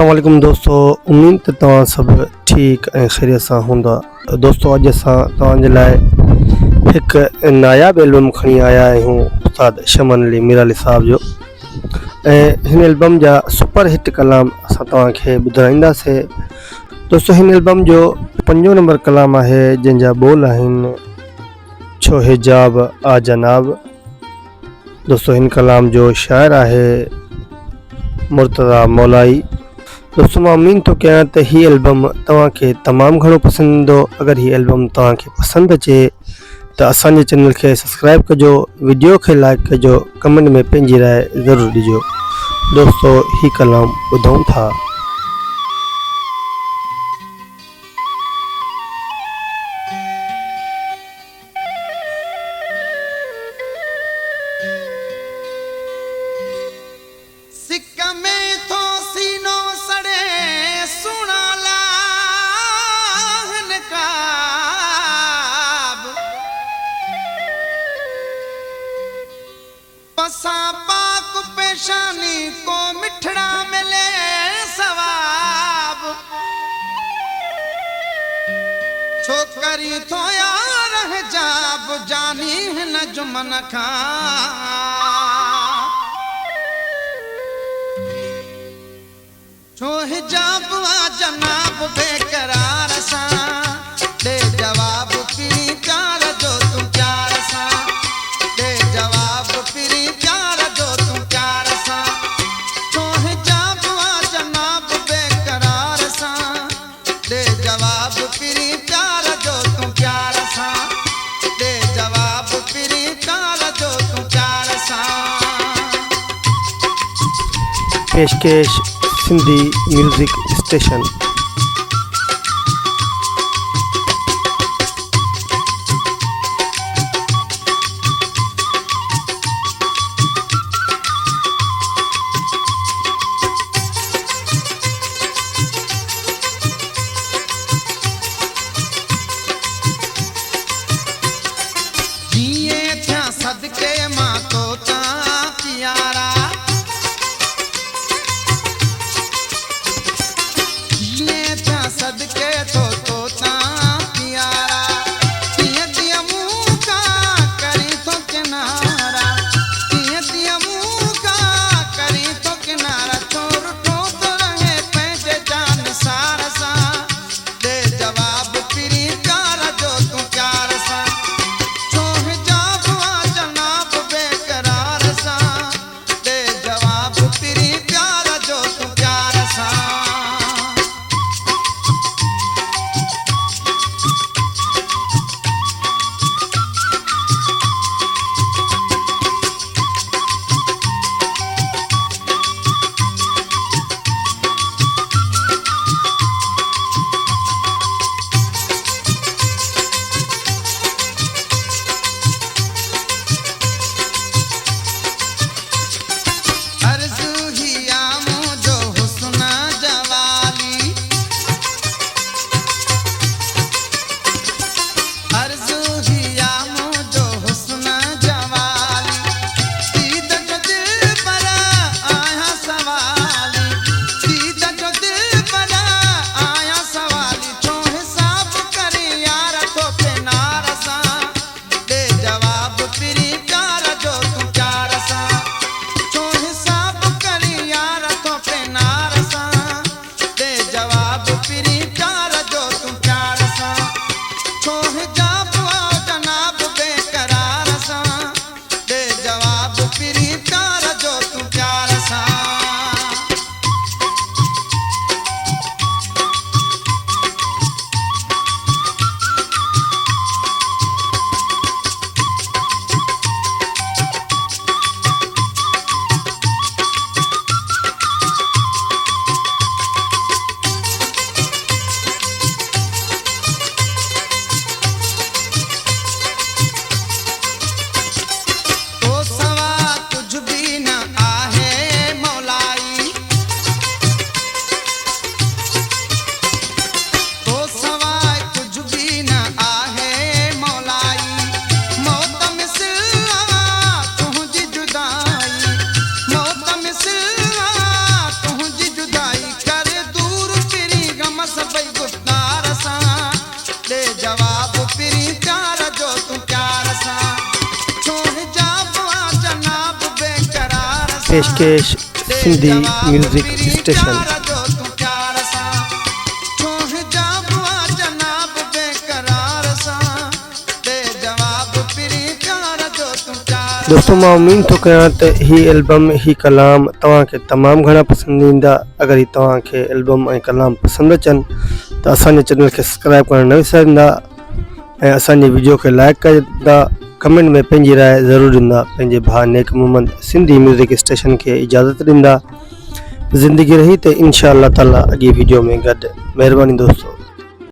अस्सलाम वालेकुम दोस्तों, उम्मीद त तव्हां सब ठीक ऐं ख़ैरियत सां हूंदा। दोस्तों अॼु असां तव्हांजे लाइ हिकु नायाब एल्बम खणी आया आहियूं उस्ताद शमन अली मीर अली साहब जो। ऐं हिन एल्बम जा सुपर हिट कलाम असां तव्हांखे ॿुधाईंदासीं। दोस्तों हिन एल्बम जो 5 नंबर कलाम आहे जंहिंजा बोल आहिनि छो हिजाब आ जनाब। दोस्तों हिन कलाम जो शाइर आहे मुर्तज़ा मौलाई। दोस्तों मां उम्मीद थो कयां त हीअ एल्बम तव्हांखे तमामु घणो पसंदि ईंदो। अगरि हीअ एल्बम तव्हांखे पसंदि अचे त असांजे चैनल खे सब्सक्राइब कजो, वीडियो खे लाइक कजो, कमेंट में पंहिंजी राय ज़रूरु ॾिजो। दोस्तों हीअ कलाम ॿुधूं था। पाक पेशानी को मिठड़ा मिले सवाब, छोकरी तो यार हिजाब जानी हिन जुमन खां। छो हिजाब आ जनाब बेकरार सां दे जवाब पीरी प्यार जो तू प्यार सां दे जवाब पीरी प्यार जो तू प्यार सां। छो हिजाब आ जनाब बेकरार सां दे जवाब पीरी प्यार जो तू प्यार सां दे जवाब पीरी प्यार जो तू प्यार सां। पेशकेश सिंधी म्यूज़िक स्टेशन। सदके मां तो ता प्यारा पेशकेश सिंधी म्यूज़िक स्टेशन। दोस्तों मां उम्मीद थो कयां त ही एल्बम ही कलाम तव्हांखे तमामु घणा पसंदि ईंदा। अगर ही तव्हांखे एल्बम ऐं कलाम पसंदि अचनि त असांजे चैनल खे सब्सक्राइब करणु न विसारींदा ऐं असांजे वीडियो खे लाइक कंदा, कमेंट में पंहिंजी राय ज़रूरु ॾींदा। पंहिंजे भाउ नेक मोहम्मद सिंधी म्यूज़िक स्टेशन खे इजाज़त ॾींदा। ज़िंदगी रही त इंशाअल्लाह ताला अॻे वीडियो में गॾु। महिरबानी दोस्तों।